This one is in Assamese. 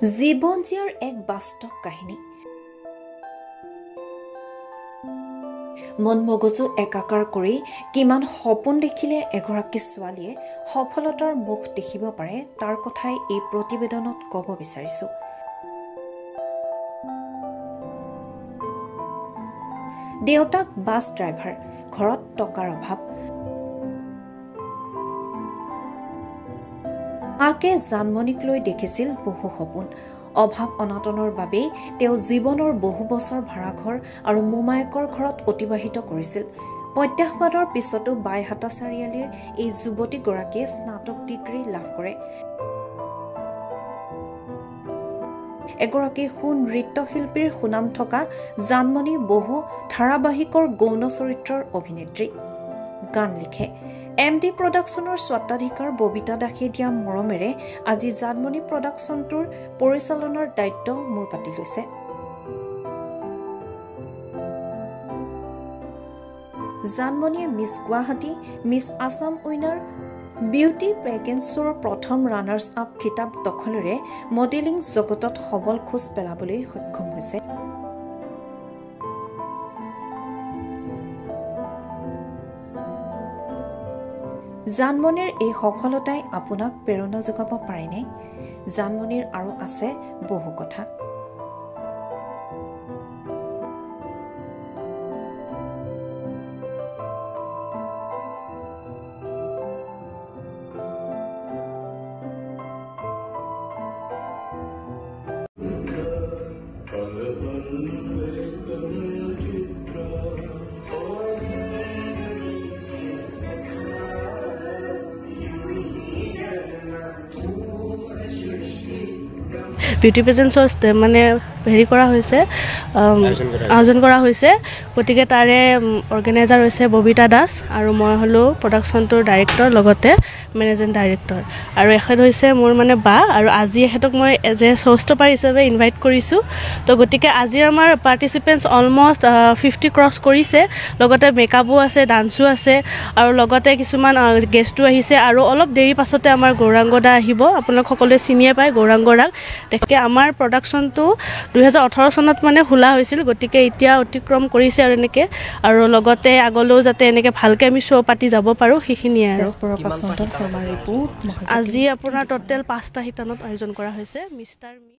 জীৱন জীয়াৰ এক বাস্তৱ কাহিনী। মন মগজু একাকাৰ কৰি কিমান সপোন দেখিলে এগৰাকী ছোৱালীয়ে সফলতাৰ মুখ দেখিব পাৰে তাৰ কথাই এই প্ৰতিবেদনত ক'ব বিচাৰিছো। দেউতাক বাছ ড্ৰাইভাৰ, ঘৰত টকাৰ অভাৱ। মাকে জানমণিক লৈ দেখিছিল বহু সপোন। অভাৱ অনাটনৰ বাবেই তেওঁ জীৱনৰ বহু বছৰ ভাড়াঘৰ আৰু মোমায়েকৰ ঘৰত অতিবাহিত কৰিছিল। প্ৰত্যাহ্বানৰ পিছতো বাইহাটা চাৰিআলিৰ এই যুৱতীগৰাকীয়ে স্নাতক ডিগ্ৰী লাভ কৰে। এগৰাকী সুনৃত্যশিল্পীৰ সুনাম থকা জানমণি বহু ধাৰাবাহিকৰ গৌণ চৰিত্ৰৰ অভিনেত্ৰী। গান লিখে। MD প্ৰডাকশ্যনৰ স্বত্বাধিকাৰ ববিতা দাসে দিয়া মৰমেৰে আজি জানমণি প্ৰডাকশ্যনটোৰ পৰিচালনাৰ দায়িত্ব মূৰ পাতি লৈছে। জানমণিয়ে miss Guwahati, miss Assam winner, beauty pageant শ্ব'ৰ প্ৰথম ৰানাৰ্ছ আপ খিতাপ দখলেৰে মডেলিং জগতত সবল খোজ পেলাবলৈ সক্ষম হৈছে। জানমণিৰ এই সফলতাই আপোনাক প্ৰেৰণা যোগাব পাৰেনে? জানমণিৰ আৰু আছে বহু কথা। বিউটি পেজেন্টছৰ মানে হেৰি কৰা হৈছে, আয়োজন কৰা হৈছে। গতিকে তাৰে অৰ্গেনাইজাৰ হৈছে ববিতা দাস আৰু মই হ'লোঁ প্ৰডাকশ্যনটোৰ ডাইৰেক্টৰ, লগতে মেনেজিং ডাইৰেক্টৰ। আৰু এখেত হৈছে মোৰ মানে বা, আৰু আজি এখেতক মই এজ এ শ্ব'ষ্টপাৰ হিচাপে ইনভাইট কৰিছোঁ। তো গতিকে আজি আমাৰ পাৰ্টিচিপেণ্টছ অলমষ্ট 50 ক্ৰছ কৰিছে। লগতে মেকআপো আছে, ডান্সো আছে, আৰু লগতে কিছুমান গেষ্টো আহিছে। আৰু অলপ দেৰি পাছতে আমাৰ গৌৰাংগ দা আহিব। আপোনালোক সকলোৱে চিনিয়ে পায় গৌৰাংগ দাক। তেখেতে আমাৰ প্ৰডাকশ্যনটো 2018 চনত মানে খোলা হৈছিল। গতিকে এতিয়া অতিক্ৰম কৰিছে আৰু এনেকৈ, আৰু লগতে আগলৈও যাতে এনেকৈ ভালকৈ আমি শ্ব' পাতি যাব পাৰোঁ, সেইখিনিয়ে আৰু। আজি আপোনাৰ টোটেল 5টা শিতানত আয়োজন কৰা হৈছে। মিষ্টাৰ